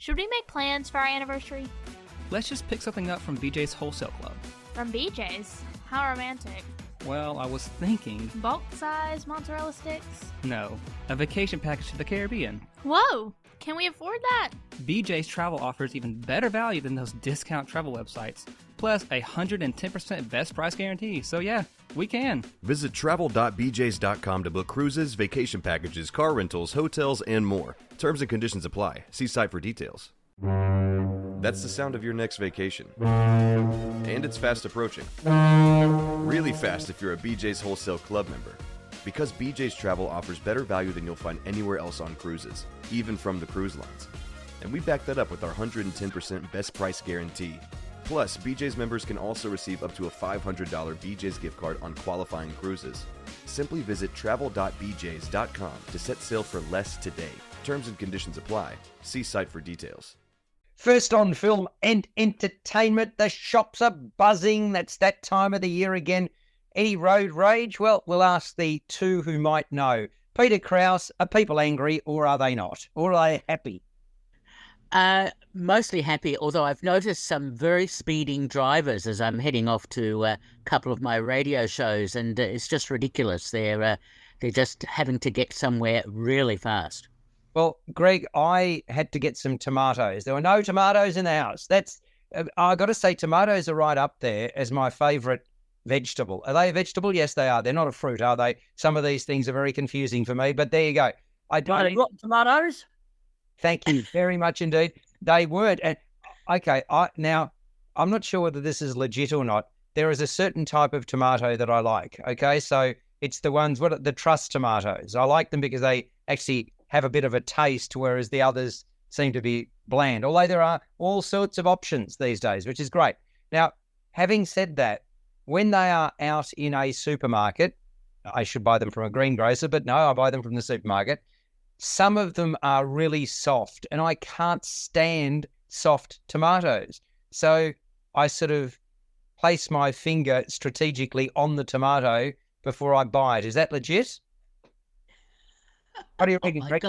Should we make plans for our anniversary? Let's just pick something up from BJ's Wholesale Club. From BJ's? How romantic. Well, I was thinking... Bulk size mozzarella sticks? No, a vacation package to the Caribbean. Whoa! Can we afford that? BJ's Travel offers even better value than those discount travel websites. Plus, 110% best price guarantee. So yeah, we can. Visit travel.bjs.com to book cruises, vacation packages, car rentals, hotels, and more. Terms and conditions apply. See site for details. That's the sound of your next vacation. And it's fast approaching. Really fast if you're a BJ's Wholesale Club member. Because BJ's Travel offers better value than you'll find anywhere else on cruises, even from the cruise lines. And we back that up with our 110% best price guarantee. Plus, BJ's members can also receive up to a $500 BJ's gift card on qualifying cruises. Simply visit travel.bjs.com to set sail for less today. Terms and conditions apply. See site for details. First on film and entertainment, the shops are buzzing. That's that time of the year again. Any road rage? Well, we'll ask the two who might know. Peter Krause, are people angry or are they not? Or are they happy? Mostly happy, although I've noticed some very speeding drivers as I'm heading off to a couple of my radio shows, and it's just ridiculous. They're just having to get somewhere really fast. Well, Greg, I had to get some tomatoes. There were no tomatoes in the house. I got to say, tomatoes are right up there as my favourite vegetable. Are they a vegetable? Yes, they are. They're not a fruit, are they? Some of these things are very confusing for me, but there you go. You got tomatoes? Thank you very much indeed. They weren't. And okay, now I'm not sure whether this is legit or not. There is a certain type of tomato that I like. Okay, so it's the ones the trust tomatoes. I like them because they actually have a bit of a taste, whereas the others seem to be bland. Although there are all sorts of options these days, which is great. Now, having said that, when they are out in a supermarket, I should buy them from a greengrocer, but no, I buy them from the supermarket. Some of them are really soft, and I can't stand soft tomatoes. So I sort of place my finger strategically on the tomato before I buy it. Is that legit? What do you reckon, Greg?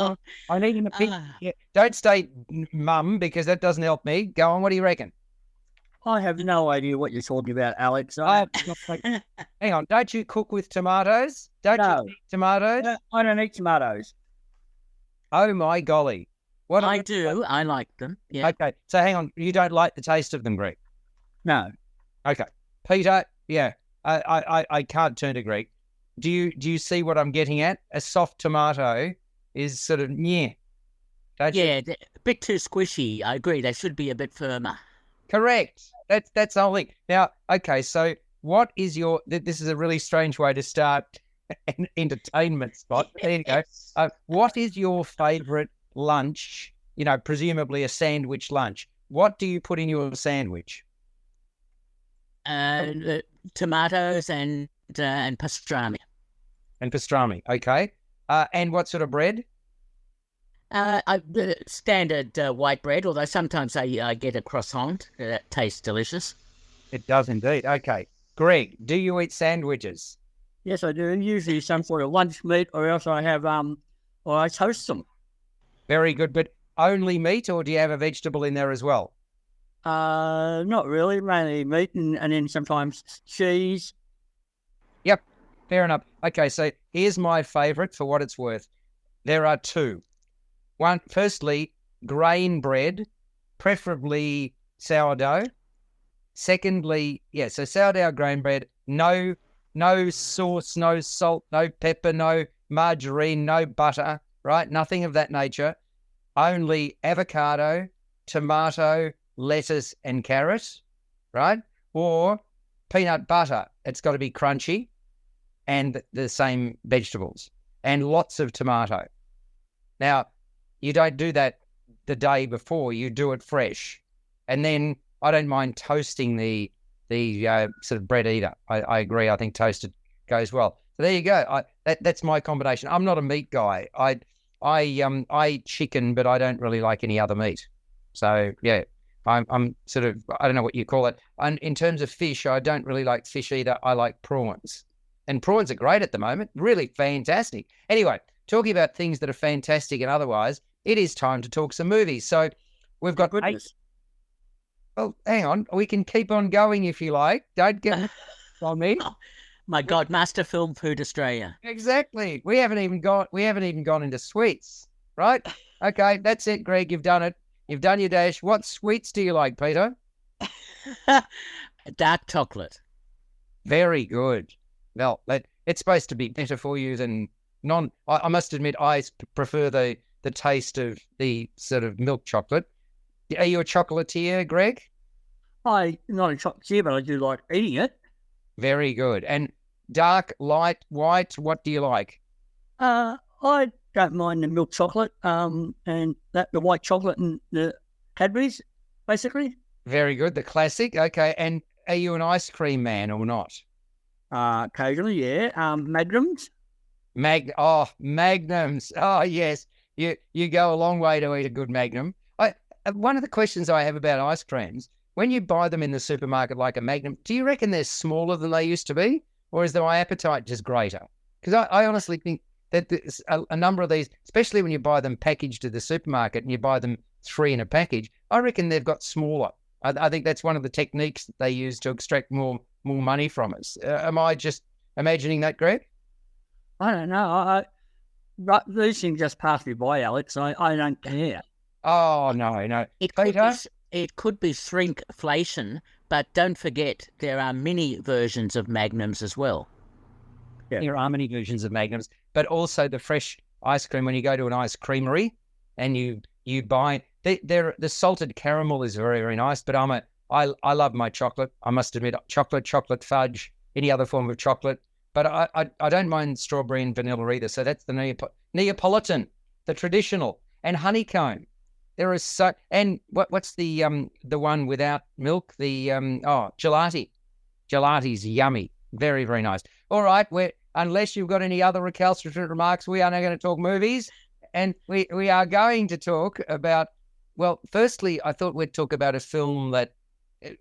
I need an opinion. Yeah. Don't stay mum, because that doesn't help me. Go on, what do you reckon? I have no idea what you're talking about, Alex. Hang on, don't you cook with tomatoes? Don't you eat tomatoes? No, I don't eat tomatoes. Oh my golly. I do. I like them. Yeah. Okay, so hang on. You don't like the taste of them, Greg? No. Okay. Peter, yeah, I can't turn to Greg. Do you see what I'm getting at? A soft tomato is sort of, yeah. Yeah, a bit too squishy. I agree. They should be a bit firmer. Correct. That's the whole thing. Now, okay, so what is this is a really strange way to start an entertainment spot. There you go. What is your favourite lunch? Presumably a sandwich lunch. What do you put in your sandwich? Tomatoes and pastrami. And pastrami, okay. And what sort of bread? Standard white bread, although sometimes I get a croissant. That tastes delicious. It does indeed. Okay. Greg, do you eat sandwiches? Yes, I do. Usually some sort of lunch meat, or else I have or I toast them. Very good. But only meat, or do you have a vegetable in there as well? Not really. Mainly meat, and then sometimes cheese. Yep. Fair enough. Okay, so here's my favourite for what it's worth. There are two. One, firstly, grain bread, preferably sourdough. Secondly, so sourdough grain bread, no sauce, no salt, no pepper, no margarine, no butter, right? Nothing of that nature. Only avocado, tomato, lettuce, and carrot, right? Or peanut butter. It's got to be crunchy, and the same vegetables, and lots of tomato. Now, you don't do that the day before. You do it fresh. And then I don't mind toasting the sort of bread eater. I agree. I think toasted goes well. So there you go. That's my combination. I'm not a meat guy. I eat chicken, but I don't really like any other meat. So yeah, I'm sort of, I don't know what you call it. And in terms of fish, I don't really like fish either. I like prawns. And prawns are great at the moment. Really fantastic. Anyway, talking about things that are fantastic and otherwise, it is time to talk some movies. So We've got 8. Goodness. Oh, hang on. We can keep on going if you like. Don't get on me. My God, Master Film Food Australia. Exactly. We haven't even gone into sweets, right? Okay, that's it, Greg. You've done it. You've done your dash. What sweets do you like, Peter? Dark chocolate. Very good. Well, it's supposed to be better for you than I must admit, I prefer the taste of the sort of milk chocolate. Are you a chocolatier, Greg? I'm not a chocolatier, but I do like eating it. Very good. And dark, light, white, what do you like? I don't mind the milk chocolate, and the white chocolate and the Cadbury's, basically. Very good. The classic. Okay. And are you an ice cream man or not? Occasionally, yeah. Magnums. Magnums. Oh, yes. You go a long way to eat a good Magnum. One of the questions I have about ice creams, when you buy them in the supermarket like a Magnum, do you reckon they're smaller than they used to be? Or is my appetite just greater? Because I honestly think that there's a number of these, especially when you buy them packaged to the supermarket and you buy them 3 in a package, I reckon they've got smaller. I think that's one of the techniques that they use to extract more money from us. Am I just imagining that, Greg? I don't know. These things just pass me by, Alex. I don't care. Oh, no. It could be shrinkflation, but don't forget there are mini versions of Magnums as well. Yeah. There are many versions of Magnums, but also the fresh ice cream when you go to an ice creamery and you buy the salted caramel is very, very nice, but I love my chocolate. I must admit, chocolate fudge, any other form of chocolate, but I don't mind strawberry and vanilla either. So that's the Neapolitan, the traditional, and honeycomb. There is and what's the one without milk? The gelati. Gelati's yummy, very, very nice. All right, unless you've got any other recalcitrant remarks, we are now going to talk movies, and we are going to talk about. Well, firstly, I thought we'd talk about a film that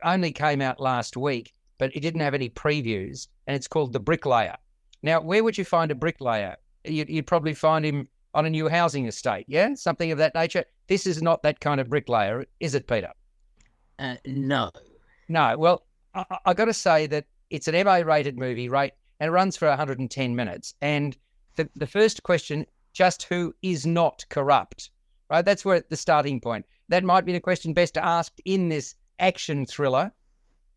only came out last week, but it didn't have any previews, and it's called The Bricklayer. Now, where would you find a bricklayer? You'd probably find him on a new housing estate, yeah? Something of that nature. This is not that kind of bricklayer, is it, Peter? No. No. Well, I got to say that it's an MA-rated movie, right? And it runs for 110 minutes. And the first question, just who is not corrupt, right? That's where the starting point. That might be the question best asked in this action thriller.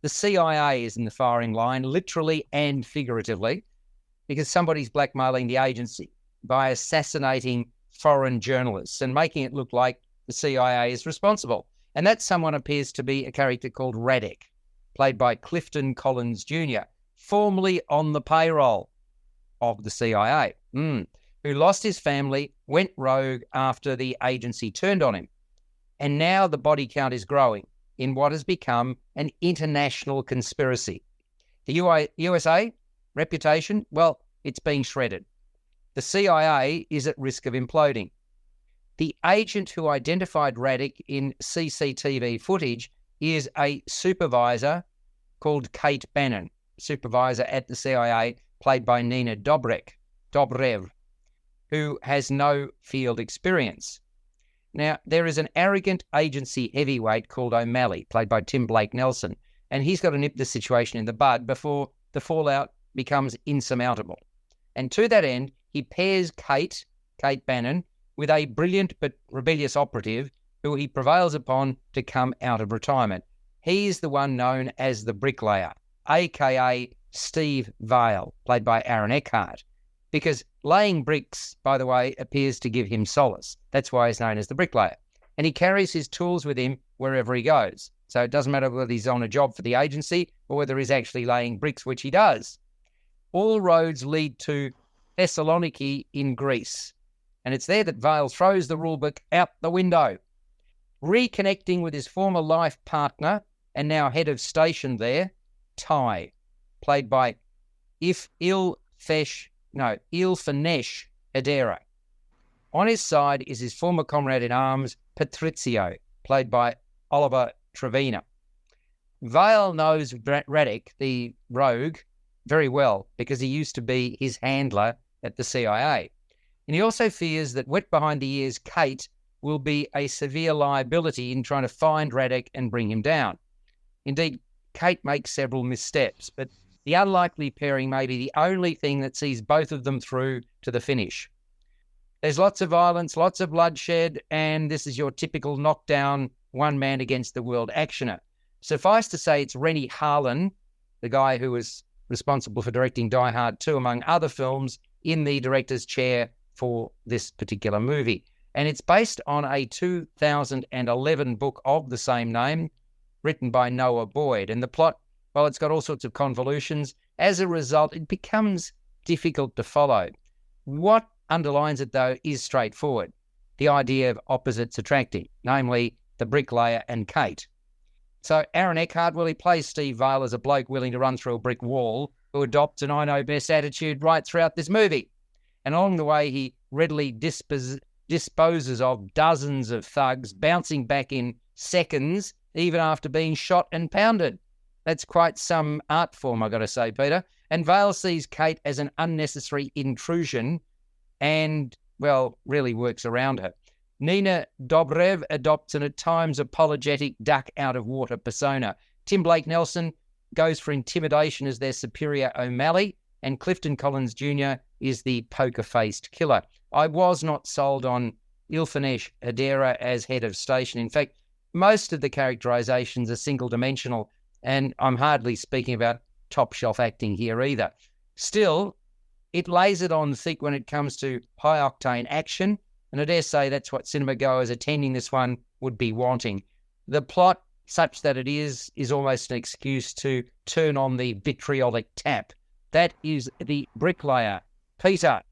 The CIA is in the firing line, literally and figuratively, because somebody's blackmailing the agency by assassinating foreign journalists and making it look like the CIA is responsible. And that someone appears to be a character called Radek, played by Clifton Collins Jr., formerly on the payroll of the CIA, who lost his family, went rogue after the agency turned on him. And now the body count is growing in what has become an international conspiracy. The USA reputation, well, it's being shredded. The CIA is at risk of imploding. The agent who identified Radek in CCTV footage is a supervisor called Kate Bannon, supervisor at the CIA, played by Nina Dobrev, who has no field experience. Now, there is an arrogant agency heavyweight called O'Malley, played by Tim Blake Nelson, and he's got to nip the situation in the bud before the fallout becomes insurmountable. And to that end, he pairs Kate Bannon, with a brilliant but rebellious operative who he prevails upon to come out of retirement. He is the one known as the Bricklayer, a.k.a. Steve Vale, played by Aaron Eckhart, because laying bricks, by the way, appears to give him solace. That's why he's known as the Bricklayer. And he carries his tools with him wherever he goes. So it doesn't matter whether he's on a job for the agency or whether he's actually laying bricks, which he does. All roads lead to Thessaloniki in Greece. And it's there that Vale throws the rulebook out the window. Reconnecting with his former life partner and now head of station there, Ty, played by Ilfanesh Hedera. On his side is his former comrade in arms, Patrizio, played by Oliver Trevina. Vale knows Radek, the rogue, very well because he used to be his handler at the CIA. And he also fears that wet behind the ears Kate will be a severe liability in trying to find Radek and bring him down. Indeed, Kate makes several missteps, but the unlikely pairing may be the only thing that sees both of them through to the finish. There's lots of violence, lots of bloodshed, and this is your typical knockdown, one man against the world actioner. Suffice to say, it's Rennie Harlin, the guy who was responsible for directing Die Hard 2, among other films, in the director's chair for this particular movie. And it's based on a 2011 book of the same name, written by Noah Boyd. And the plot, well, it's got all sorts of convolutions. As a result, it becomes difficult to follow. What underlines it, though, is straightforward. The idea of opposites attracting, namely the bricklayer and Kate. So Aaron Eckhart, well, he plays Steve Vale as a bloke willing to run through a brick wall who adopts an I know best attitude right throughout this movie. And along the way, he readily disposes of dozens of thugs, bouncing back in seconds, even after being shot and pounded. That's quite some art form, I've got to say, Peter. And Vale sees Kate as an unnecessary intrusion and, well, really works around her. Nina Dobrev adopts an at times apologetic duck-out-of-water persona. Tim Blake Nelson goes for intimidation as their superior O'Malley, and Clifton Collins Jr. is the poker-faced killer. I was not sold on Ilfanesh Hedera as head of station. In fact, most of the characterizations are single-dimensional, and I'm hardly speaking about top-shelf acting here either. Still, it lays it on thick when it comes to high-octane action, and I dare say that's what cinema goers attending this one would be wanting. The plot, such that it is almost an excuse to turn on the vitriolic tap. That is The Bricklayer. Peter.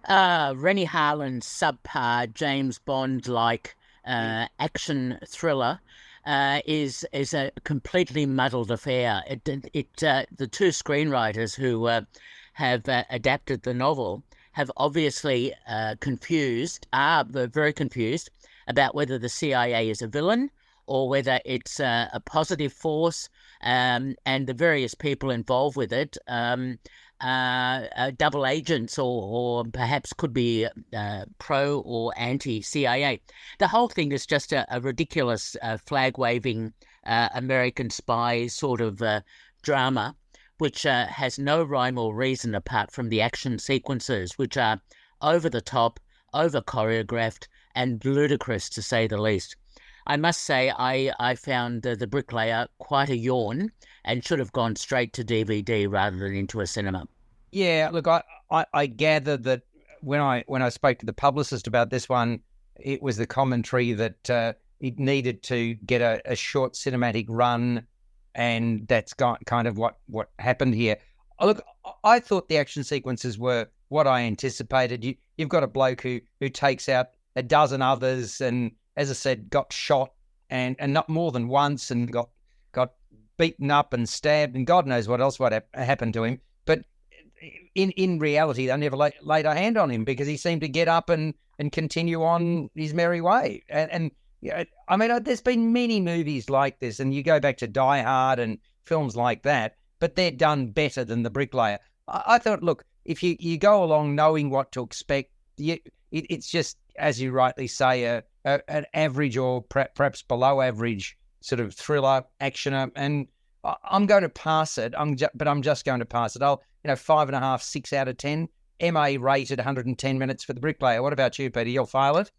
Rennie Harlin's subpar James Bond-like action thriller is a completely muddled affair. The two screenwriters who have adapted the novel have obviously are very confused about whether the CIA is a villain or whether it's a positive force, and the various people involved with it double agents or perhaps could be pro or anti-CIA. The whole thing is just a ridiculous flag-waving American spy sort of drama, which has no rhyme or reason apart from the action sequences, which are over the top, over choreographed, and ludicrous to say the least. I must say I found The Bricklayer quite a yawn and should have gone straight to DVD rather than into a cinema. Yeah, look, I gather that when I spoke to the publicist about this one, it was the commentary that it needed to get a short cinematic run, and that's kind of what happened here. Look, I thought the action sequences were what I anticipated. You've got a bloke who takes out a dozen others, and as I said, got shot and not more than once, and got beaten up and stabbed, and God knows what else happened to him. But in reality, they never laid a hand on him because he seemed to get up and continue on his merry way. And I mean, there's been many movies like this, and you go back to Die Hard and films like that, but they're done better than The Bricklayer. I thought, look, if you go along knowing what to expect, it's just, as you rightly say, an average or perhaps below average sort of thriller actioner, and I'm going to pass it. But I'm just going to pass it. I'll 5.5, 6 out of 10. MA rated 110 minutes for The Bricklayer. What about you, Peter? You'll fail it?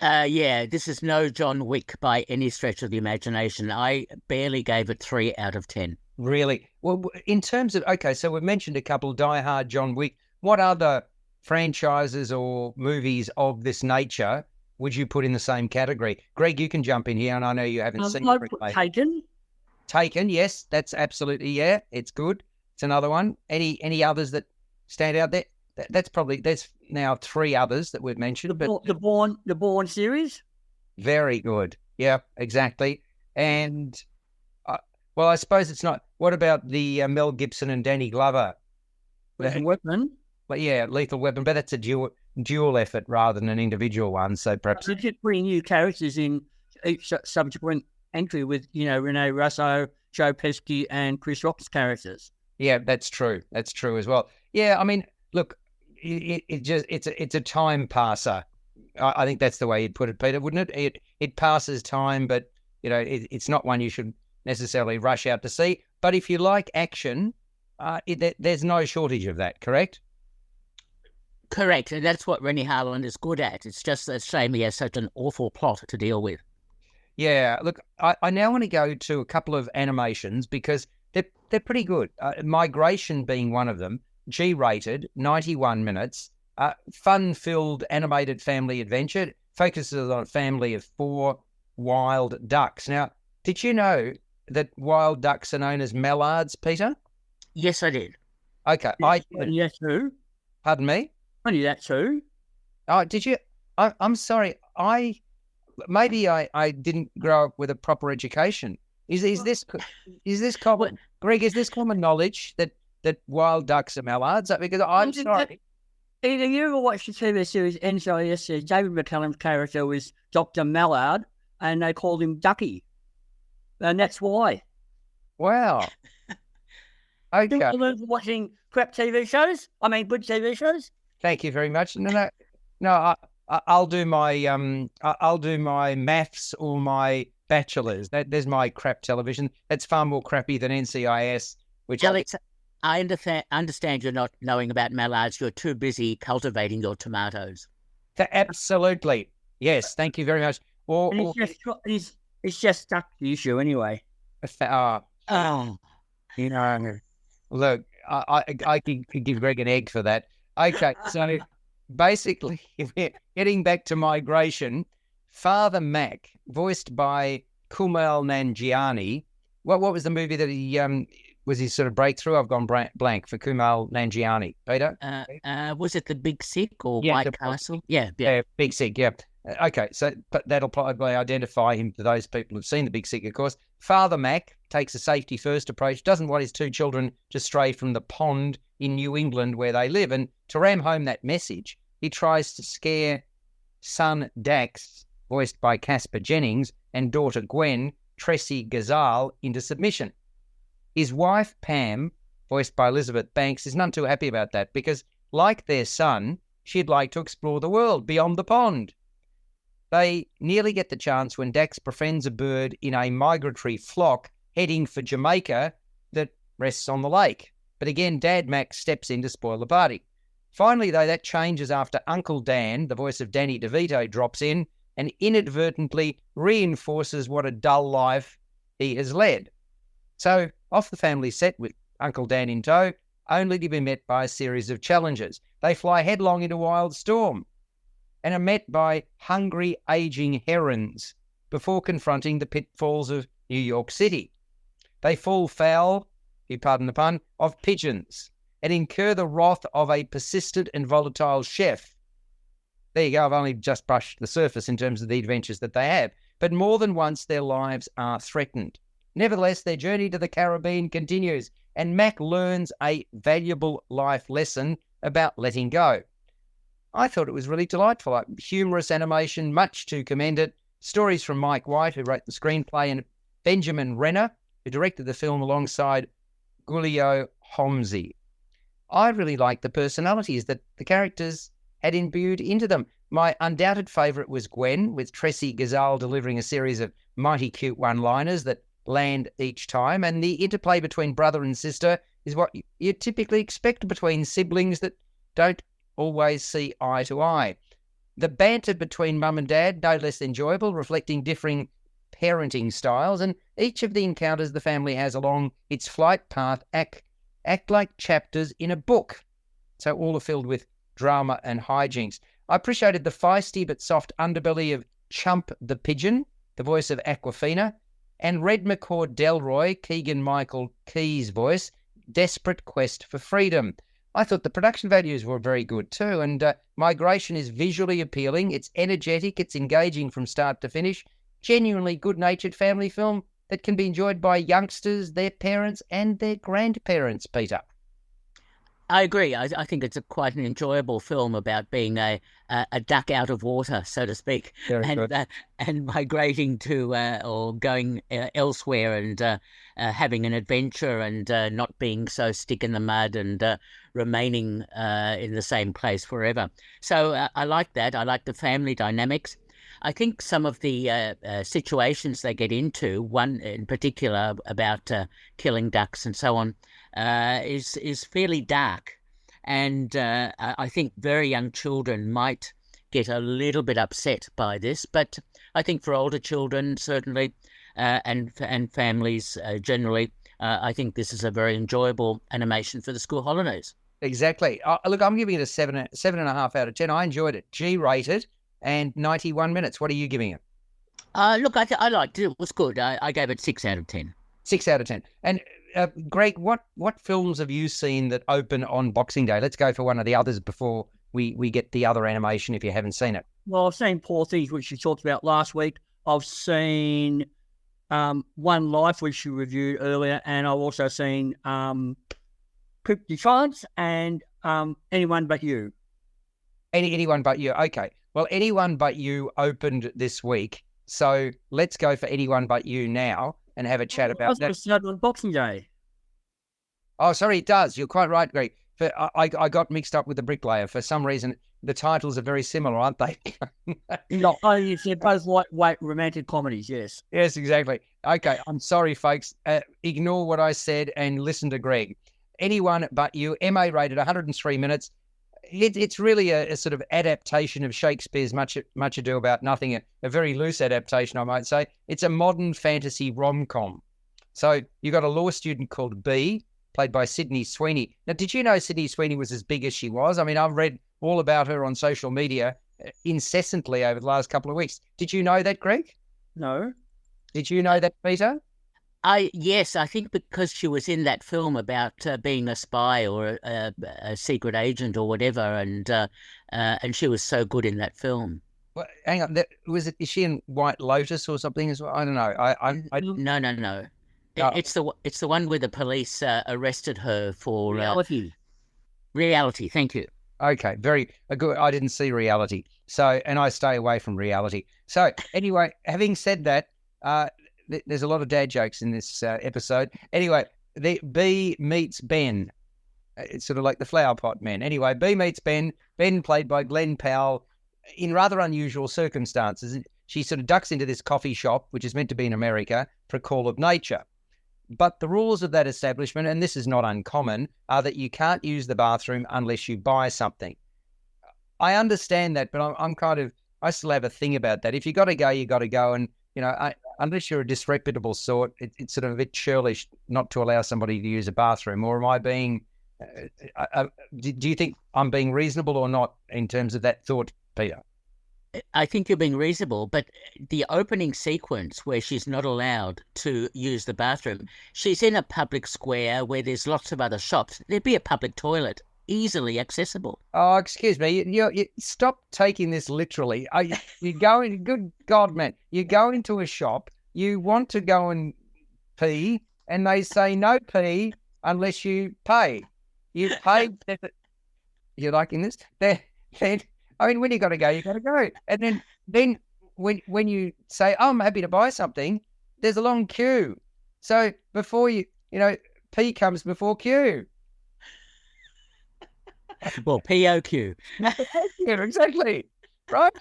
Yeah, this is no John Wick by any stretch of the imagination. I barely gave it 3 out of 10. Really? Well, in terms of, okay, so we've mentioned a couple, Die Hard, John Wick. What other franchises or movies of this nature would you put in the same category? Greg, you can jump in here, and I know you haven't seen I'd put Taken. Taken, yes, that's absolutely, yeah, it's good. It's another one. Any others that stand out there? There's now 3 others that we've mentioned. But The Bourne series. Very good. Yeah, exactly. And well, I suppose it's not. What about the Mel Gibson and Danny Glover? Lethal Weapon. But yeah, Lethal Weapon. But that's a dual effort rather than an individual one. So perhaps They just bring new characters in each subsequent entry with Rene Russo, Joe Pesci, and Chris Rock's characters. Yeah, that's true. That's true as well. Yeah, I mean, look, it's a time passer. I think that's the way you'd put it, Peter, wouldn't it? It passes time, but it's not one you should necessarily rush out to see. But if you like action, there's no shortage of that. Correct? Correct, and that's what Rennie Harlin is good at. It's just a shame he has such an awful plot to deal with. Yeah. Look, I now want to go to a couple of animations because they're pretty good. Migration being one of them. G-rated, 91 minutes. Fun-filled animated family adventure. Focuses on a family of 4 wild ducks. Now, did you know that wild ducks are known as mallards, Peter? Yes, I did. Okay. Only that too. Pardon me? Only that too. Oh, did you? I'm sorry. Maybe I didn't grow up with a proper education. Is this common, Greg? Is this common knowledge that wild ducks are mallards? Because I'm sorry. Have you ever watched the TV series NCIS? David McCallum's character was Dr. Mallard, and they called him Ducky. And that's why. Wow. Okay. You learn from watching crap TV shows? I mean, good TV shows? Thank you very much. No. I'll do my maths or my bachelor's. There's my crap television. That's far more crappy than NCIS. Which Alex, I understand you're not knowing about mallards. You're too busy cultivating your tomatoes. Absolutely. Yes. Thank you very much. It's just stuck to the issue anyway. Look, I could give Greg an egg for that. Okay, so basically, getting back to migration, Father Mac, voiced by Kumail Nanjiani. What was the movie that he was his sort of breakthrough? I've gone blank for Kumail Nanjiani. Peter? Was it The Big Sick or Yeah, White Castle? Yeah. Big Sick, yeah. Okay, but that'll probably identify him to those people who've seen The Big Sick, of course. Father Mac takes a safety-first approach, doesn't want his 2 children to stray from the pond in New England where they live. And to ram home that message, he tries to scare son Dax, voiced by Casper Jennings, and daughter Gwen, Tressie Gazal, into submission. His wife, Pam, voiced by Elizabeth Banks, is none too happy about that because, like their son, she'd like to explore the world beyond the pond. They nearly get the chance when Dax befriends a bird in a migratory flock heading for Jamaica that rests on the lake. But again, Dad Max steps in to spoil the party. Finally, though, that changes after Uncle Dan, the voice of Danny DeVito, drops in and inadvertently reinforces what a dull life he has led. So, off the family set with Uncle Dan in tow, only to be met by a series of challenges. They fly headlong into a wild storm and are met by hungry, aging herons before confronting the pitfalls of New York City. They fall foul, if you pardon the pun, of pigeons and incur the wrath of a persistent and volatile chef. There you go, I've only just brushed the surface in terms of the adventures that they have, but more than once their lives are threatened. Nevertheless, their journey to the Caribbean continues, and Mac learns a valuable life lesson about letting go. I thought it was really delightful. Humorous animation, much to commend it. Stories from Mike White, who wrote the screenplay, and Benjamin Renner, who directed the film alongside Giulio Homsi. I really liked the personalities that the characters had imbued into them. My undoubted favourite was Gwen, with Tressie Gazal delivering a series of mighty cute one-liners that land each time, and the interplay between brother and sister is what you typically expect between siblings that don't always see eye to eye. The banter between mum and dad, no less enjoyable, reflecting differing parenting styles, and each of the encounters the family has along its flight path act like chapters in a book. So all are filled with drama and hijinks. I appreciated the feisty but soft underbelly of Chump the Pigeon, the voice of Aquafina, and Red McCord Delroy, Keegan-Michael Key's voice, desperate quest for freedom. I thought the production values were very good too, and Migration is visually appealing, it's energetic, it's engaging from start to finish, genuinely good-natured family film that can be enjoyed by youngsters, their parents, and their grandparents, Peter. I agree. I think it's quite an enjoyable film about being a duck out of water, so to speak, Very and good. and migrating to or going elsewhere and having an adventure and not being so stuck in the mud and remaining in the same place forever. So I like that. I like the family dynamics. I think some of the situations they get into, one in particular about killing ducks and so on, is fairly dark, and I think very young children might get a little bit upset by this. But I think for older children, certainly, and families generally, I think this is a very enjoyable animation for the school holidays. Exactly. Look, I'm giving it a 7.5 out of 10. I enjoyed it. G-rated and 91 minutes. What are you giving it? Look, I liked it. It was good. I gave it 6 out of 10. 6 out of 10. And Greg, what films have you seen that open on Boxing Day? Let's go for one of the others before we get the other animation if you haven't seen it. Well, I've seen Poor Things, which you talked about last week. I've seen One Life, which you reviewed earlier, and I've also seen Crypt Defiance and Anyone But You. Anyone But You. Okay. Well, Anyone But You opened this week. So let's go for Anyone But You now and have a chat about that. It's on Boxing Day. Oh, sorry, it does. You're quite right, Greg. I got mixed up with the Bricklayer. For some reason, the titles are very similar, aren't they? No, they're both lightweight romantic comedies, yes. Yes, exactly. Okay, I'm sorry, folks. Ignore what I said and listen to Greg. Anyone But You, MA rated, 103 minutes. It's really a sort of adaptation of Shakespeare's Much Ado About Nothing, a very loose adaptation, I might say. It's a modern fantasy rom-com. So you've got a law student called B, played by Sydney Sweeney. Now, did you know Sydney Sweeney was as big as she was? I mean, I've read all about her on social media incessantly over the last couple of weeks. Did you know that, Greg? No. Did you know that, Peter? Yes, I think because she was in that film about being a spy or a secret agent or whatever, and she was so good in that film. Well, hang on, is she in White Lotus or something as well? I don't know. No. Oh. It's the one where the police arrested her for Reality. Reality. Thank you. Okay, very good. I didn't see Reality, so and I stay away from Reality. So anyway, having said that, there's a lot of dad jokes in this episode. Anyway, the B meets Ben. It's sort of like the Flower Pot Men. Anyway, B meets Ben. Ben, played by Glenn Powell, in rather unusual circumstances. She sort of ducks into this coffee shop, which is meant to be in America, for a call of nature. But the rules of that establishment, and this is not uncommon, are that you can't use the bathroom unless you buy something. I understand that, but I still have a thing about that. If you got to go, you got to go. And, unless you're a disreputable sort, it's sort of a bit churlish not to allow somebody to use a bathroom. Or am I being, do you think I'm being reasonable or not in terms of that thought, Peter? I think you're being reasonable, but the opening sequence where she's not allowed to use the bathroom, she's in a public square where there's lots of other shops. There'd be a public toilet, easily accessible. Oh, excuse me. You stop taking this literally. You go in, good God, man. You go into a shop, you want to go and pee, and they say no pee unless you pay. You pay. You're liking this? Then when you got to go, you got to go. And then when you say, oh, I'm happy to buy something, there's a long queue. So before P comes before Q. Well, POQ. Yeah, exactly. Right?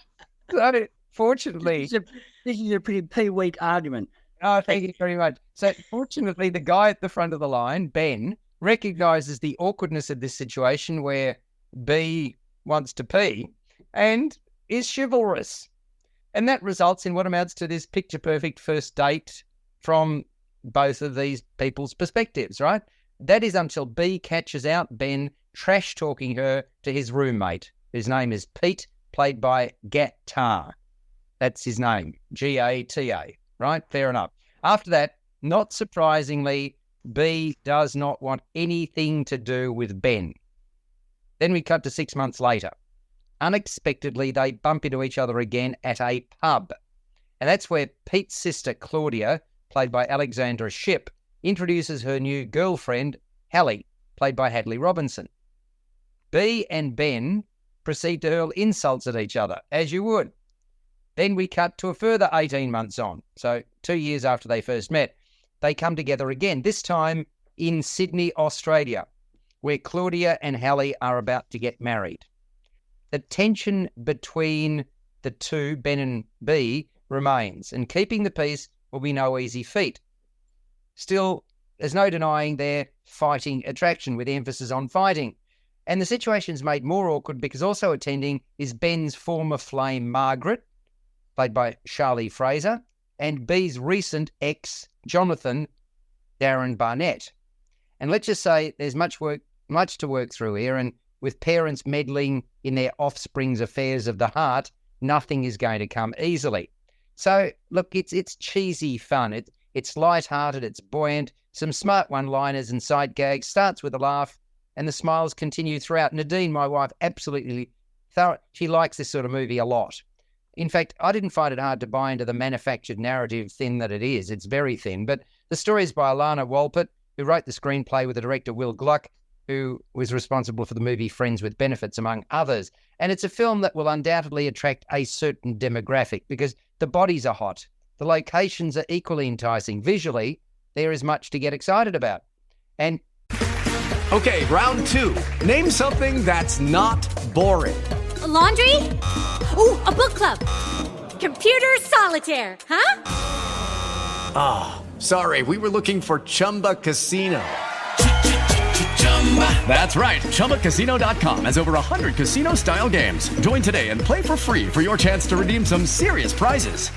So fortunately. This is a pretty P-weak argument. Oh, thank you very much. So fortunately, the guy at the front of the line, Ben, recognises the awkwardness of this situation where B wants to pee and is chivalrous. And that results in what amounts to this picture-perfect first date from both of these people's perspectives, right? That is until B catches out Ben trash-talking her to his roommate, whose name is Pete, played by Gatta. That's his name, G-A-T-A, right? Fair enough. After that, not surprisingly, B does not want anything to do with Ben. Then we cut to 6 months later. Unexpectedly, they bump into each other again at a pub. And that's where Pete's sister, Claudia, played by Alexandra Shipp, introduces her new girlfriend, Hallie, played by Hadley Robinson. B and Ben proceed to hurl insults at each other, as you would. Then we cut to a further 18 months on, so 2 years after they first met. They come together again, this time in Sydney, Australia, where Claudia and Hallie are about to get married. The tension between the two, Ben and B, remains, and keeping the peace will be no easy feat. Still, there's no denying their fighting attraction, with emphasis on fighting. And the situation's made more awkward because also attending is Ben's former flame, Margaret, played by Charlie Fraser, and B's recent ex, Jonathan, Darren Barnett. And let's just say there's much to work through here, and with parents meddling in their offspring's affairs of the heart, nothing is going to come easily. So, look, it's cheesy fun. It's light-hearted, it's buoyant, some smart one-liners and side gags, starts with a laugh, and the smiles continue throughout. Nadine, my wife, absolutely thorough. She likes this sort of movie a lot. In fact, I didn't find it hard to buy into the manufactured narrative thin that it is. It's very thin. But the story is by Alana Walpert, who wrote the screenplay with the director Will Gluck, who was responsible for the movie Friends with Benefits, among others. And it's a film that will undoubtedly attract a certain demographic because the bodies are hot. The locations are equally enticing. Visually, there is much to get excited about. And Okay, round two. Name something that's not boring. A laundry? Ooh, a book club. Computer solitaire, huh? Ah, sorry, we were looking for Chumba Casino. That's right, ChumbaCasino.com has over 100 casino-style games. Join today and play for free for your chance to redeem some serious prizes.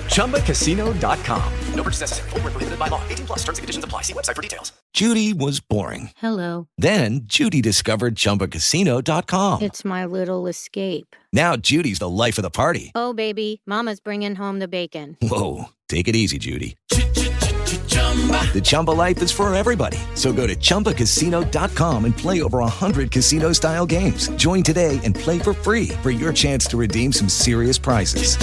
ChumbaCasino.com. No purchase necessary. Void where prohibited by law. 18+ terms and conditions apply. See website for details. Judy was boring. Hello. Then Judy discovered ChumbaCasino.com. It's my little escape. Now Judy's the life of the party. Oh, baby, mama's bringing home the bacon. Whoa, take it easy, Judy. The Chumba life is for everybody. So go to ChumbaCasino.com and play over 100 casino-style games. Join today and play for free for your chance to redeem some serious prizes.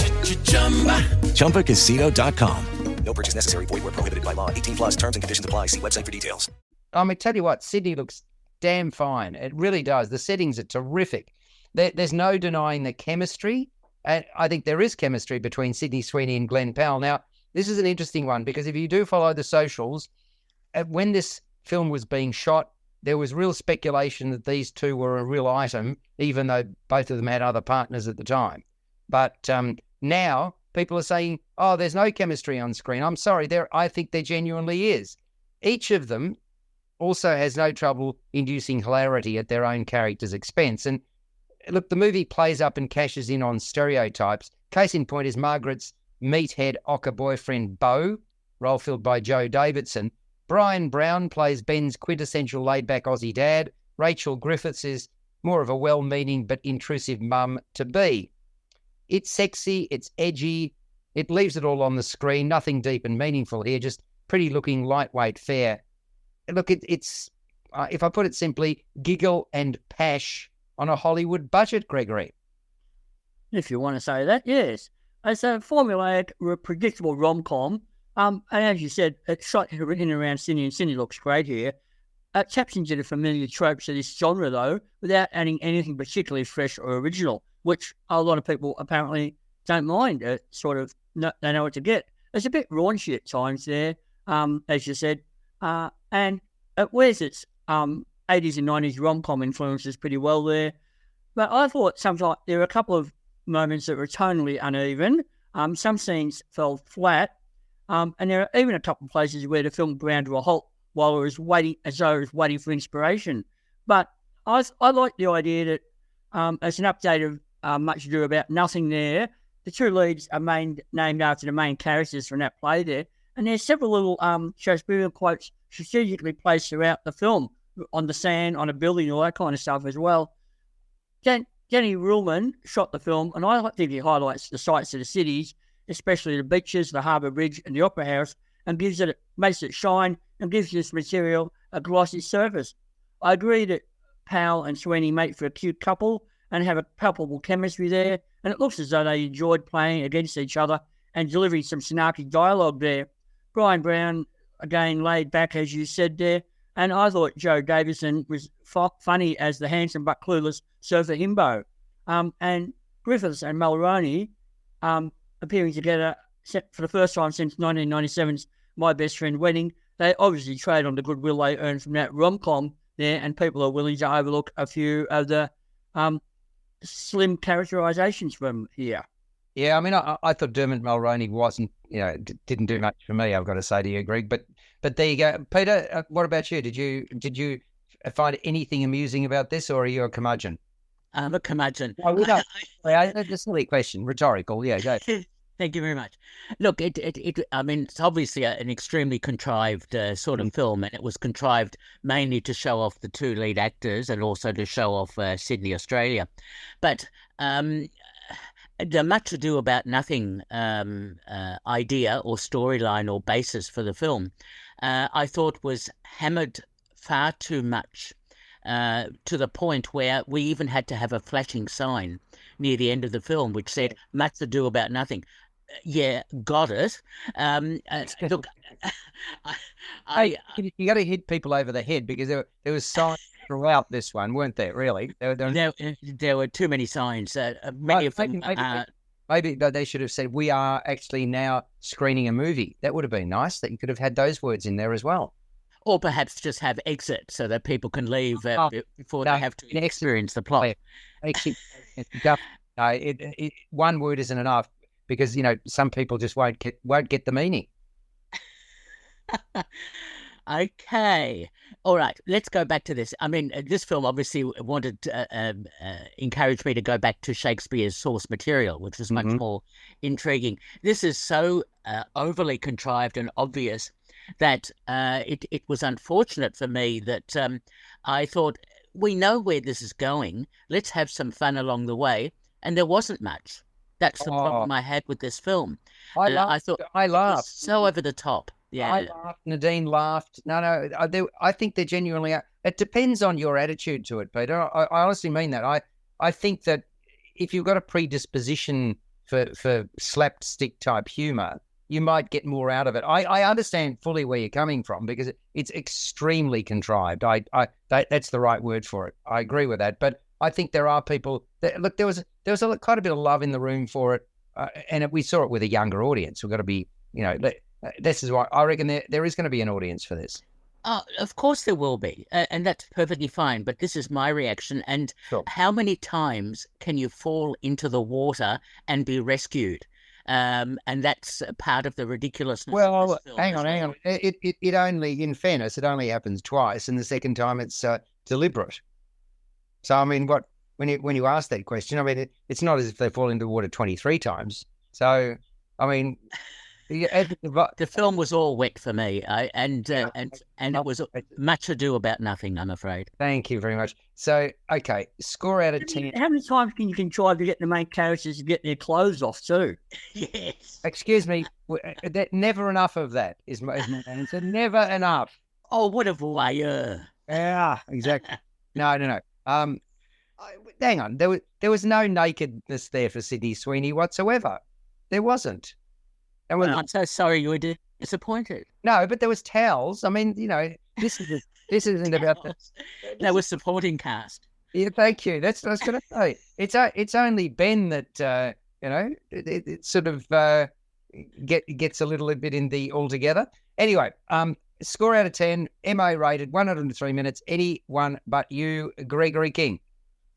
ChumbaCasino.com. No purchase necessary. Void where prohibited by law. 18+ terms and conditions apply. See website for details. I mean, tell you what, Sydney looks damn fine. It really does. The settings are terrific. There's no denying the chemistry. And I think there is chemistry between Sydney Sweeney and Glenn Powell. Now, this is an interesting one because if you do follow the socials, when this film was being shot, there was real speculation that these two were a real item, even though both of them had other partners at the time. But now people are saying, oh, there's no chemistry on screen. I'm sorry, I think there genuinely is. Each of them also has no trouble inducing hilarity at their own character's expense. And look, the movie plays up and cashes in on stereotypes. Case in point is Margaret's meathead Ocker boyfriend Beau, role filled by Joe Davidson. Brian Brown plays Ben's quintessential laid-back Aussie dad. Rachel Griffiths is more of a well-meaning but intrusive mum-to-be. It's sexy, it's edgy, it leaves it all on the screen, nothing deep and meaningful here, just pretty-looking lightweight fare. Look, it's if I put it simply, giggle and pash on a Hollywood budget, Gregory. If you want to say that, yes. It's a formulaic, predictable rom-com. And as you said, it's shot in and around Sydney, and Sydney looks great here. It taps into the familiar tropes of this genre, though, without adding anything particularly fresh or original, which a lot of people apparently don't mind. They know what to get. It's a bit raunchy at times there, as you said, and it wears its 80s and 90s rom-com influences pretty well there. But I thought sometimes there were a couple of moments that were tonally uneven. Some scenes fell flat, and there are even a couple of places where the film ground to a halt while it was waiting, as though it was waiting for inspiration. But I like the idea that it's an update of Much Ado About Nothing there. The two leads are named after the main characters from that play there, and there's several little Shakespearean quotes strategically placed throughout the film, on the sand, on a building, all that kind of stuff as well. Jenny Ruhlman shot the film, and I think he highlights the sights of the cities, especially the beaches, the Harbour Bridge, and the Opera House, and makes it shine and gives this material a glossy surface. I agree that Powell and Sweeney make for a cute couple and have a palpable chemistry there, and it looks as though they enjoyed playing against each other and delivering some snarky dialogue there. Brian Brown, again, laid back, as you said there, And I thought Joe Davison was funny as the handsome but clueless surfer himbo. And Griffiths and Mulroney appearing together for the first time since 1997's My Best Friend Wedding. They obviously trade on the goodwill they earned from that rom-com there, and people are willing to overlook a few of the slim characterizations from here. Yeah, I mean, I thought Dermot Mulroney wasn't, didn't do much for me, I've got to say to you, Greg. But there you go. Peter, what about you? Did you find anything amusing about this, or are you a curmudgeon? I'm a curmudgeon. Oh, that's a silly question, rhetorical. Yeah, go. Thank you very much. Look, I mean, it's obviously an extremely contrived sort of film, and it was contrived mainly to show off the two lead actors and also to show off Sydney, Australia. But the Much Ado About Nothing idea or storyline or basis for the film, I thought was hammered far too much, to the point where we even had to have a flashing sign near the end of the film which said "Much Ado About Nothing." Yeah, got it. Look, you got to hit people over the head, because there was signs throughout this one, weren't there? Really, there were too many signs. Many of them. Maybe they should have said, "We are actually now screening a movie." That would have been nice. That you could have had those words in there as well. Or perhaps just have exit so that people can leave before they have to experience the plot. Actually, one word isn't enough, because some people just won't get the meaning. Okay. All right. Let's go back to this. I mean, this film obviously wanted to encourage me to go back to Shakespeare's source material, which was much more intriguing. This is so overly contrived and obvious that it was unfortunate for me that I thought, we know where this is going. Let's have some fun along the way. And there wasn't much. That's the problem I had with this film. I thought I laughed. So over the top. Yeah, I laughed. Nadine laughed. No, I think they're genuinely. It depends on your attitude to it, Peter. I honestly mean that. I think that if you've got a predisposition for slapstick type humour, you might get more out of it. I understand fully where you're coming from, because it's extremely contrived. That's the right word for it. I agree with that. But I think there are people that, look, there was quite a bit of love in the room for it, and we saw it with a younger audience. We've got to be, this is why I reckon there is going to be an audience for this. Of course there will be, and that's perfectly fine. But this is my reaction. And Sure. How many times can you fall into the water and be rescued? And that's part of the ridiculousness. Well, of this film. hang on. It only, in fairness, it only happens twice, and the second time it's deliberate. So I mean, when you ask that question, I mean, it's not as if they fall into the water 23 times. So I mean, the film was all wet for me, and it was Much Ado About Nothing, I'm afraid. Thank you very much. So, okay, score out of 10. How many times can you contrive to get the main characters to get their clothes off too? Yes. Excuse me, never enough of that is my answer. Never enough. Oh, what a voyeur. Yeah, exactly. No. Hang on, there was no nakedness there for Sydney Sweeney whatsoever. There wasn't. And I'm so sorry you were disappointed. No, but there was towels. I mean, this isn't about the. There was supporting cast. Yeah, thank you. That's what I was going to say. It's only Ben that it sort of gets a little bit in the altogether. Anyway, score out of 10. MA rated 103 minutes. Anyone but you, Gregory King.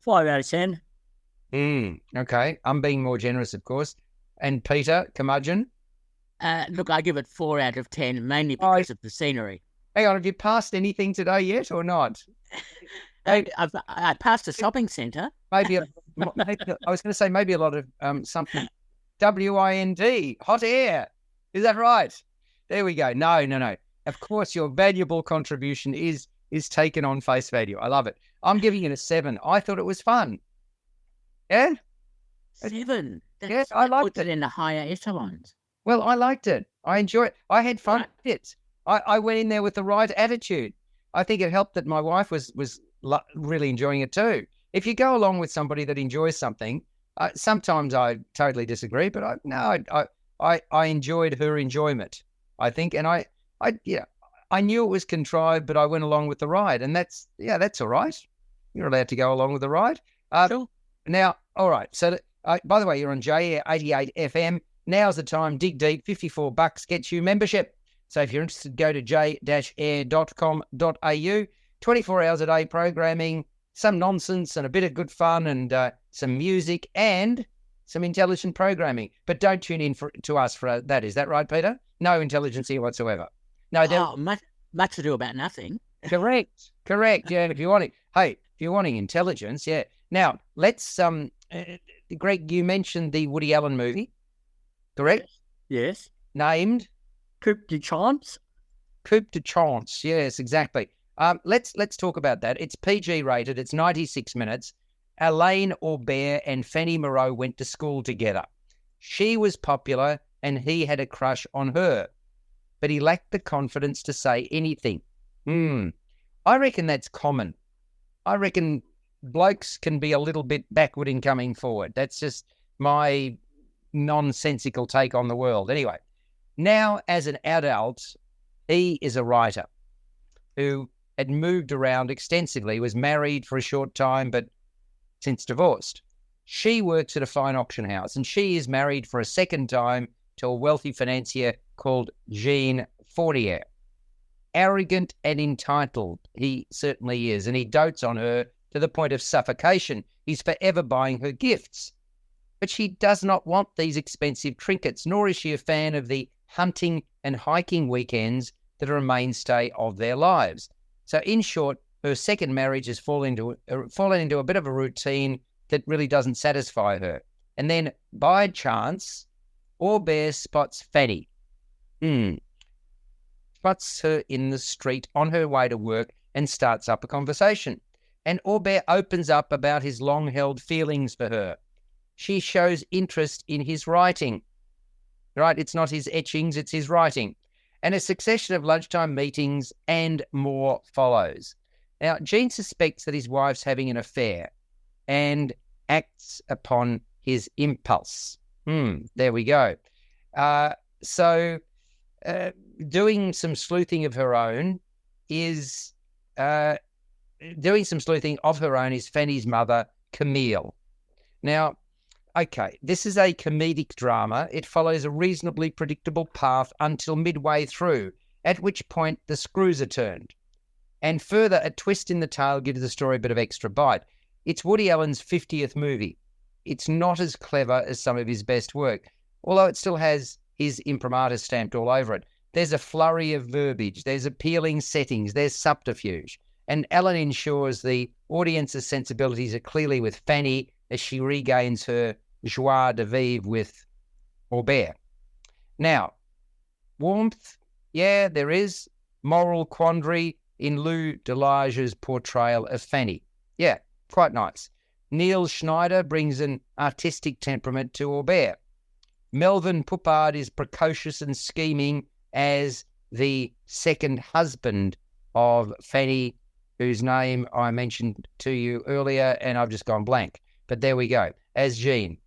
5 out of 10. Okay, I'm being more generous, of course. And Peter, curmudgeon. Look, I give it 4 out of 10, mainly because of the scenery. Hang on, have you passed anything today yet or not? I passed a shopping centre. Maybe I was going to say maybe a lot of something. WIND, hot air. Is that right? There we go. No. Of course, your valuable contribution is taken on face value. I love it. I'm giving it a 7. I thought it was fun. Yeah? 7? Yes, I liked it. In the higher echelons. Well, I liked it. I enjoyed it. I had fun with it. I went in there with the right attitude. I think it helped that my wife was really enjoying it too. If you go along with somebody that enjoys something, sometimes I totally disagree, but I enjoyed her enjoyment, I think. And I I knew it was contrived, but I went along with the ride, and that's all right. You're allowed to go along with the ride. Sure. Now, all right. So, by the way, you're on JAir 88 FM. Now's the time. Dig deep. $54 gets you membership. So if you're interested, go to j-air.com.au. 24 hours a day programming, some nonsense and a bit of good fun and some music and some intelligent programming. But don't tune in to us for that. Is that right, Peter? No intelligence here whatsoever. No, much to do about nothing. Correct. Yeah, and if you're wanting intelligence, yeah. Now, let's, Greg, you mentioned the Woody Allen movie, correct? Yes. Named? Coup de Chance. Coup de Chance, yes, exactly. Let's talk about that. It's PG rated. It's 96 minutes. Alain Aubert and Fanny Moreau went to school together. She was popular and he had a crush on her, but he lacked the confidence to say anything. I reckon that's common. I reckon blokes can be a little bit backward in coming forward. That's just my nonsensical take on the world. Anyway, now as an adult, he is a writer who had moved around extensively, was married for a short time, but since divorced. She works at a fine auction house, and she is married for a second time to a wealthy financier called Jean Fortier. Arrogant and entitled, he certainly is, and he dotes on her to the point of suffocation. He's forever buying her gifts. But she does not want these expensive trinkets, nor is she a fan of the hunting and hiking weekends that are a mainstay of their lives. So in short, her second marriage has fallen into a bit of a routine that really doesn't satisfy her. And then, by chance, Aubert spots Fanny. Spots her in the street on her way to work and starts up a conversation. And Aubert opens up about his long-held feelings for her. She shows interest in his writing. Right? It's not his etchings, it's his writing. And a succession of lunchtime meetings and more follows. Now, Jean suspects that his wife's having an affair and acts upon his impulse. There we go. Doing some sleuthing of her own is Fanny's mother, Camille. Now, okay, this is a comedic drama. It follows a reasonably predictable path until midway through, at which point the screws are turned. And further, a twist in the tale gives the story a bit of extra bite. It's Woody Allen's 50th movie. It's not as clever as some of his best work, although it still has his imprimatur stamped all over it. There's a flurry of verbiage, there's appealing settings, there's subterfuge. And Allen ensures the audience's sensibilities are clearly with Fanny as she regains her joie de vivre with Aubert. Now, warmth, yeah, there is. Moral quandary in Lou Delage's portrayal of Fanny. Yeah, quite nice. Neil Schneider brings an artistic temperament to Aubert. Melvin Poupard is precocious and scheming as the second husband of Fanny, whose name I mentioned to you earlier, and I've just gone blank. But there we go, as Jean.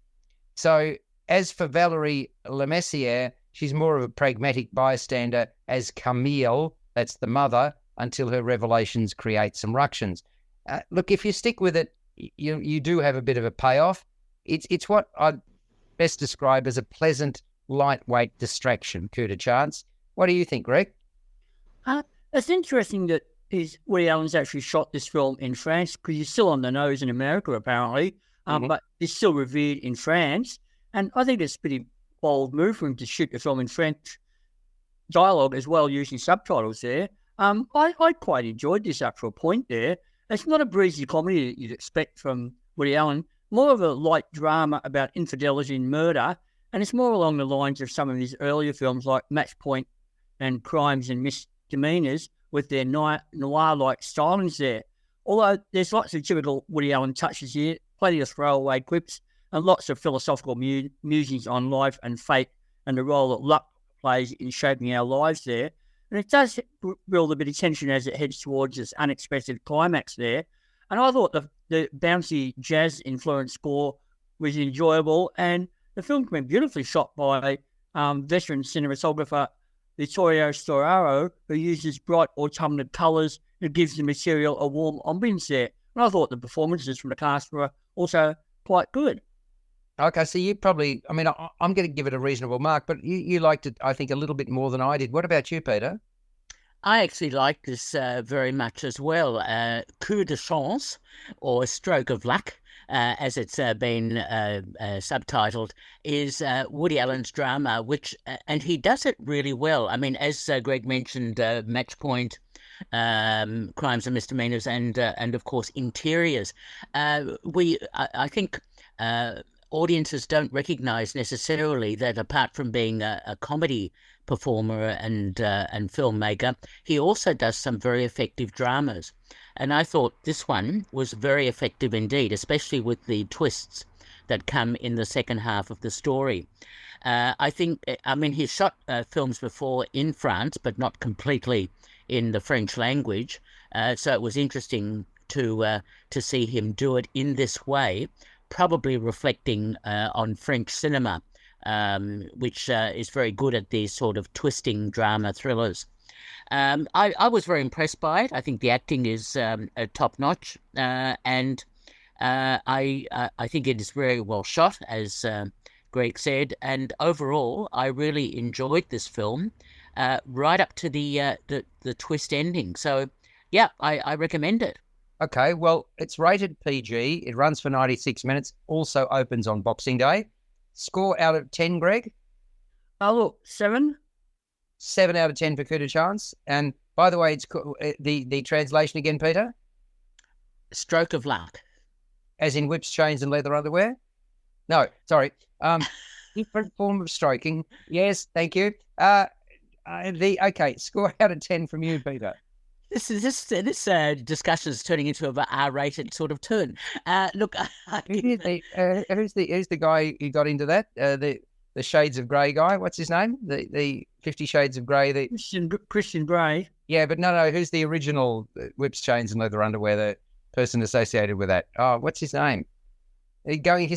So, as for Valerie Lemessier, she's more of a pragmatic bystander as Camille, that's the mother, until her revelations create some ructions. Look, if you stick with it, you do have a bit of a payoff. It's what I'd best describe as a pleasant, lightweight distraction, coup de chance. What do you think, Greg? It's interesting that Woody Allen's actually shot this film in France, because he's still on the nose in America, apparently, but he's still revered in France. And I think it's a pretty bold move for him to shoot the film in French dialogue as well, using subtitles there. I quite enjoyed this up to a point there. It's not a breezy comedy that you'd expect from Woody Allen, more of a light drama about infidelity and murder, and it's more along the lines of some of his earlier films like Match Point and Crimes and Misdemeanors, with their noir-like stylings there. Although there's lots of typical Woody Allen touches here, plenty of throwaway quips, and lots of philosophical musings on life and fate and the role that luck plays in shaping our lives there. And it does build a bit of tension as it heads towards this unexpected climax there. And I thought the bouncy jazz-influenced score was enjoyable, and the film's been beautifully shot by veteran cinematographer Vittorio Storaro, who uses bright autumnal colours and gives the material a warm ambience there. And I thought the performances from the cast were also quite good. Okay, so you probably, I mean, I'm going to give it a reasonable mark, but you liked it, I think, a little bit more than I did. What about you, Peter? I actually like this very much as well. Coup de chance, or stroke of luck, as it's been subtitled, is Woody Allen's drama, which and he does it really well. I mean, as Greg mentioned, Match Point, Crimes and Misdemeanors, and of course Interiors. I think. Audiences don't recognise necessarily that apart from being a comedy performer and filmmaker, he also does some very effective dramas. And I thought this one was very effective indeed, especially with the twists that come in the second half of the story. I mean, he's shot films before in France, but not completely in the French language. So it was interesting to see him do it in this way, probably reflecting on French cinema, which is very good at these sort of twisting drama thrillers. I was very impressed by it. I think the acting is top-notch, and I think it is very well shot, as Greg said. And overall, I really enjoyed this film, right up to the twist ending. So, yeah, I recommend it. Okay, well, it's rated PG. It runs for 96 minutes. Also opens on Boxing Day. Score out of 10, Greg? Oh, look, 7. 7 out of 10 for Coup de Chance. And by the way, it's the translation again, Peter? Stroke of luck. As in whips, chains, and leather underwear? No, sorry. Different form of stroking. Yes, thank you. Okay, score out of 10 from you, Peter. This discussion is turning into a R-rated sort of turn. Look, who's the guy who got into that? The Shades of Grey guy. What's his name? The 50 Shades of Grey. Christian Grey. Yeah, but no. Who's the original whips, chains, and leather underwear? The person associated with that. Oh, what's his name? Going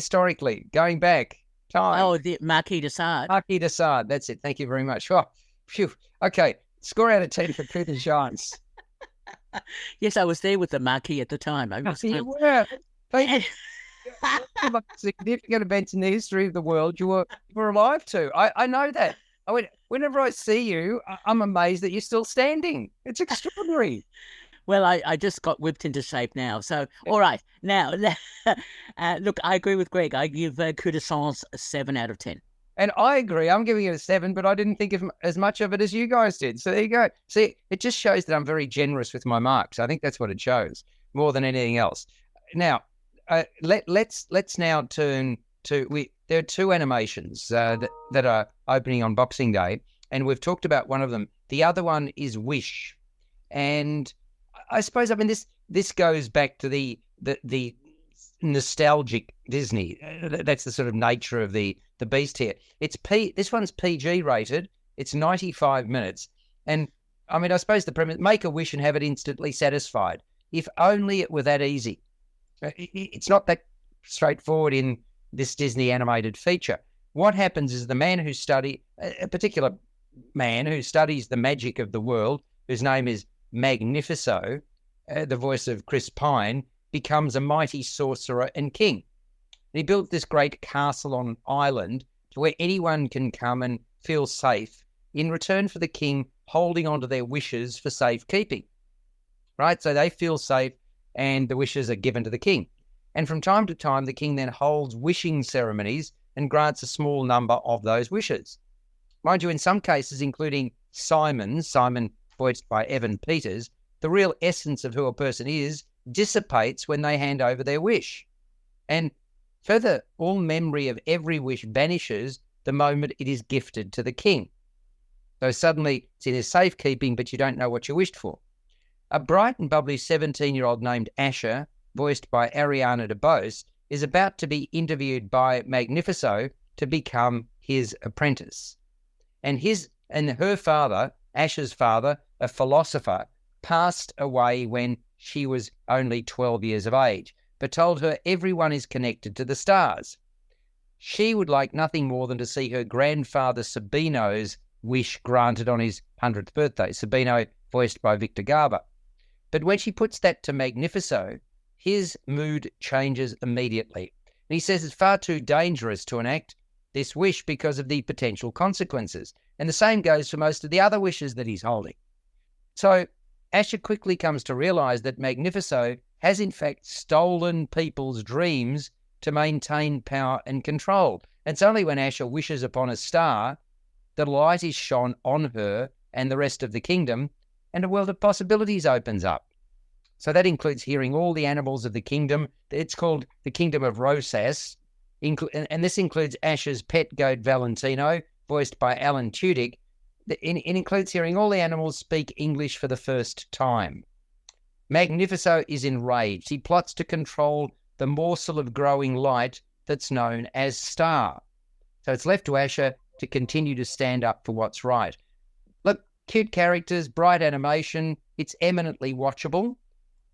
back. Time. Oh, the Marquis de Sade. Marquis de Sade. That's it. Thank you very much. Oh, phew. Okay, score out of 10 for Coup de Chance. Yes, I was there with the Marquis at the time. You were. Significant events in the history of the world you were alive to. I know that. Whenever I see you, I'm amazed that you're still standing. It's extraordinary. Well, I just got whipped into shape now. So, all right. Now, look, I agree with Greg. I give Coup de Chance a 7 out of 10. And I agree. I'm giving it a 7, but I didn't think of as much of it as you guys did. So there you go. See, it just shows that I'm very generous with my marks. I think that's what it shows more than anything else. Now, let's now turn to there are 2 animations that are opening on Boxing Day, and we've talked about one of them. The other one is Wish, and I suppose this goes back to the nostalgic Disney. That's the sort of nature of the beast here. This one's PG rated. It's 95 minutes. And I mean, I suppose the premise, make a wish and have it instantly satisfied. If only it were that easy. It's not that straightforward in this Disney animated feature. What happens is a particular man who studies the magic of the world, whose name is Magnifico, the voice of Chris Pine, becomes a mighty sorcerer and king. He built this great castle on an island to where anyone can come and feel safe in return for the king holding on to their wishes for safekeeping. Right? So they feel safe and the wishes are given to the king. And from time to time, the king then holds wishing ceremonies and grants a small number of those wishes. Mind you, in some cases, including Simon voiced by Evan Peters, the real essence of who a person is dissipates when they hand over their wish. And further, all memory of every wish vanishes the moment it is gifted to the king. So suddenly it's in his safekeeping, but you don't know what you wished for. A bright and bubbly 17-year-old named Asher, voiced by Ariana DeBose, is about to be interviewed by Magnifico to become his apprentice. And her father, Asher's father, a philosopher, passed away when she was only 12 years of age, but told her everyone is connected to the stars. She would like nothing more than to see her grandfather Sabino's wish granted on his 100th birthday. Sabino, voiced by Victor Garber. But when she puts that to Magnifico, his mood changes immediately. And he says it's far too dangerous to enact this wish because of the potential consequences. And the same goes for most of the other wishes that he's holding. So Asher quickly comes to realise that Magnifico has in fact stolen people's dreams to maintain power and control. And it's only when Asher wishes upon a star that light is shone on her and the rest of the kingdom, and a world of possibilities opens up. So that includes hearing all the animals of the kingdom. It's called the Kingdom of Rosas, and this includes Asher's pet goat Valentino, voiced by Alan Tudyk. It includes hearing all the animals speak English for the first time. Magnifico is enraged. He plots to control the morsel of growing light that's known as Star. So it's left to Asher to continue to stand up for what's right. Look, cute characters, bright animation, it's eminently watchable.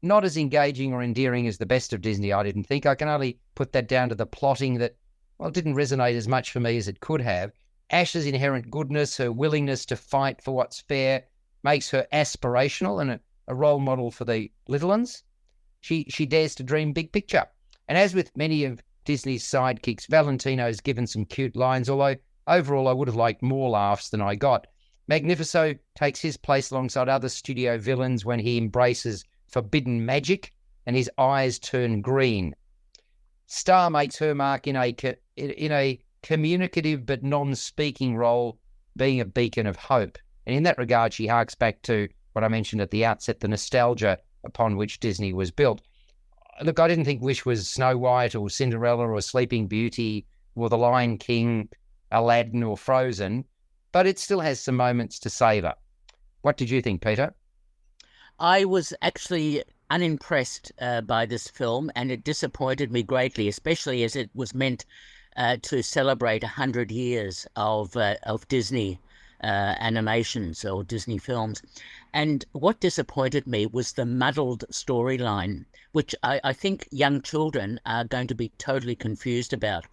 Not as engaging or endearing as the best of Disney, I didn't think. I can only put that down to the plotting that, well, didn't resonate as much for me as it could have. Asher's inherent goodness, her willingness to fight for what's fair, makes her aspirational and a role model for the little ones. She dares to dream big picture. And as with many of Disney's sidekicks, Valentino's given some cute lines, although overall I would have liked more laughs than I got. Magnifico takes his place alongside other studio villains when he embraces forbidden magic and his eyes turn green. Star makes her mark in a communicative but non-speaking role, being a beacon of hope. And in that regard, she harks back to what I mentioned at the outset, the nostalgia upon which Disney was built. Look, I didn't think Wish was Snow White or Cinderella or Sleeping Beauty or The Lion King, Aladdin or Frozen, but it still has some moments to savour. What did you think, Peter? I was actually unimpressed by this film, and it disappointed me greatly, especially as it was meant to celebrate 100 years of Disney animations or Disney films. And what disappointed me was the muddled storyline, which I think young children are going to be totally confused about.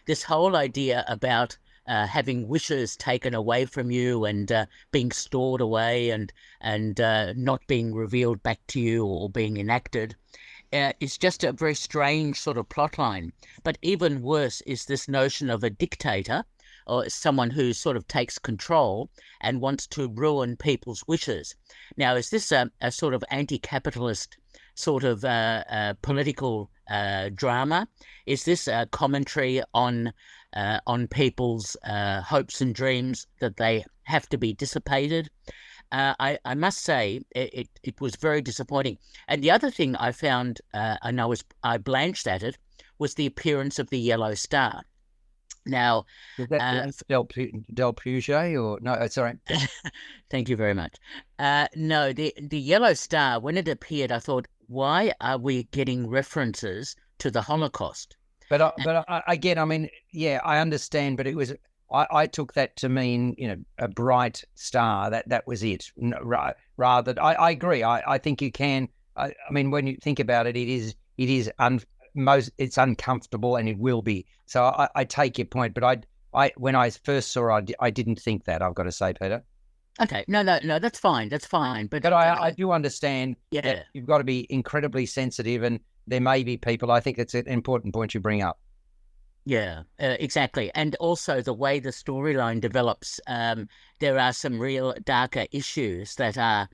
This whole idea about having wishes taken away from you and being stored away and not being revealed back to you or being enacted is just a very strange sort of plotline. But even worse is this notion of a dictator or someone who sort of takes control and wants to ruin people's wishes. Now, is this a sort of anti-capitalist sort of political drama? Is this a commentary on people's hopes and dreams that they have to be dissipated? I must say it was very disappointing. And the other thing I found, and I blanched at it, was the appearance of the yellow star. Now, is that Del Puget or no? Sorry. Thank you very much. No, the yellow star, when it appeared, I thought, why are we getting references to the Holocaust? But again, I mean, yeah, I understand, but it was I took that to mean, a bright star. That was it. Rather, I agree. I think you can. I mean, when you think about it, it's uncomfortable, and it will be. So I take your point, but I when I first saw it, I didn't think that. I've got to say, Peter. Okay, no, that's fine. But I do understand. Yeah, that you've got to be incredibly sensitive, and there may be people. I think it's an important point you bring up. Yeah, exactly. And also the way the storyline develops, there are some real darker issues that are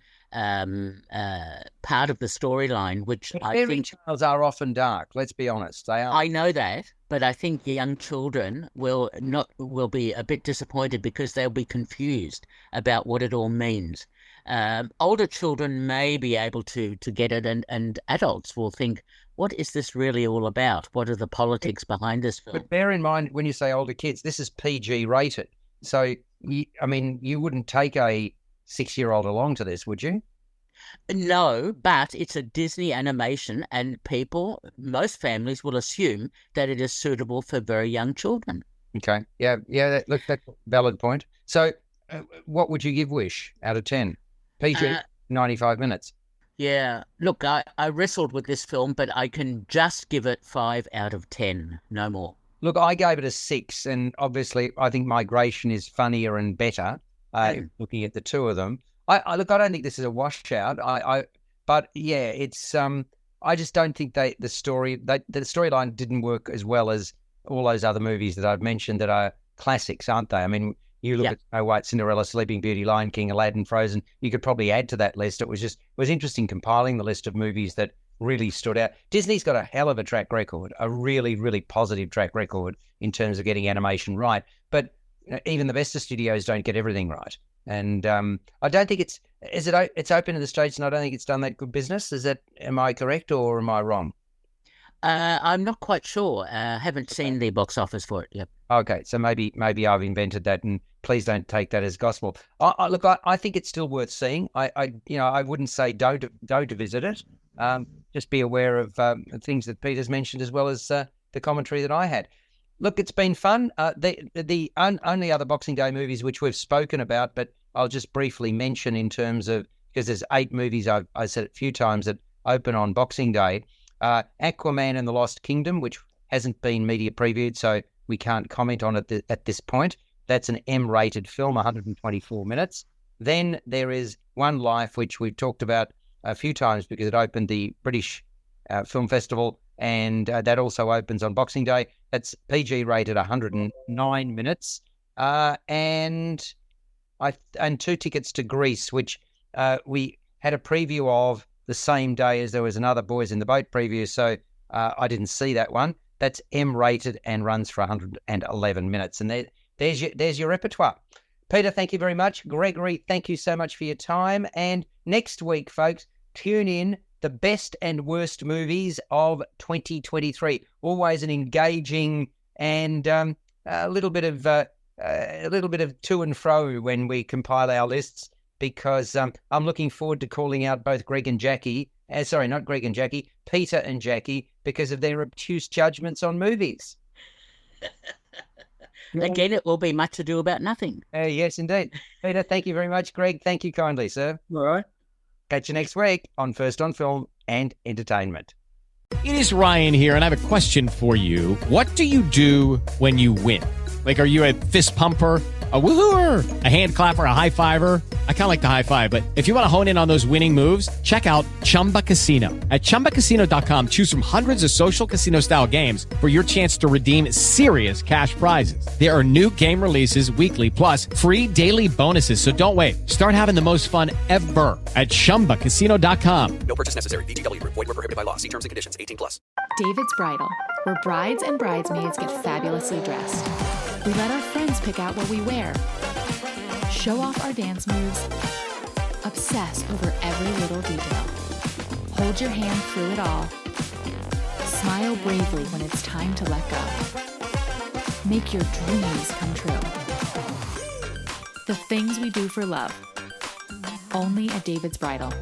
part of the storyline, which I think tales are often dark. Let's be honest, they are. I know that, but I think young children will be a bit disappointed because they'll be confused about what it all means. Older children may be able to get it, and adults will think, what is this really all about? What are the politics behind this film? But bear in mind, when you say older kids, this is PG rated. So, you wouldn't take a 6-year-old along to this, would you? No, but it's a Disney animation, and most families will assume that it is suitable for very young children. Okay. Yeah. Look, that's a valid point. So, what would you give Wish out of 10? PG, 95 minutes. Yeah, look, I wrestled with this film, but I can just give it 5 out of 10, no more. Look, I gave it a 6, and obviously I think Migration is funnier and better. looking at the two of them. I look, I don't think this is a washout. But yeah, it's I just don't think the storyline didn't work as well as all those other movies that I've mentioned that are classics, aren't they? I mean, you look at Snow White, Cinderella, Sleeping Beauty, Lion King, Aladdin, Frozen. You could probably add to that list. It was interesting compiling the list of movies that really stood out. Disney's got a hell of a track record, a really, really positive track record in terms of getting animation right. But even the best of studios don't get everything right. And I don't think it's open in the States, and I don't think it's done that good business. Am I correct or am I wrong? I'm not quite sure. Haven't seen the box office for it yet. Okay, so maybe I've invented that, and please don't take that as gospel. I think it's still worth seeing. I wouldn't say don't visit it. Just be aware of things that Peter's mentioned, as well as the commentary that I had. Look, it's been fun. The only other Boxing Day movies which we've spoken about, but I'll just briefly mention in terms of, because there's 8 movies I said a few times that open on Boxing Day. Aquaman and the Lost Kingdom, which hasn't been media previewed, so we can't comment on it at this point. That's an M-rated film, 124 minutes. Then there is One Life, which we've talked about a few times because it opened the British Film Festival, and that also opens on Boxing Day. That's PG rated, 109 minutes. And 2 tickets to Greece, which we had a preview of the same day as there was another Boys in the Boat preview, so I didn't see that one. That's M-rated and runs for 111 minutes. And there's your repertoire. Peter, thank you very much. Gregory, thank you so much for your time. And next week, folks, tune in the best and worst movies of 2023. Always an engaging and a little bit of to and fro when we compile our lists, because I'm looking forward to calling out both Greg and Jackie. Sorry, not Greg and Jackie, Peter and Jackie, because of their obtuse judgments on movies. Again, it will be much ado about nothing. Yes, indeed. Peter, thank you very much. Greg, thank you kindly, sir. All right. Catch you next week on First on Film and Entertainment. It is Ryan here, and I have a question for you. What do you do when you win? Like, are you a fist pumper, a woohooer, a hand clapper, a high fiver? I kind of like the high five, but if you want to hone in on those winning moves, check out Chumba Casino. At ChumbaCasino.com, choose from hundreds of social casino-style games for your chance to redeem serious cash prizes. There are new game releases weekly, plus free daily bonuses, so don't wait. Start having the most fun ever at ChumbaCasino.com. No purchase necessary. VGW. Void where prohibited by law. See terms and conditions. 18+. David's Bridal, where brides and bridesmaids get fabulously dressed. We let our friends pick out what we wear, show off our dance moves, obsess over every little detail, hold your hand through it all, smile bravely when it's time to let go. Make your dreams come true. The things we do for love, only at David's Bridal.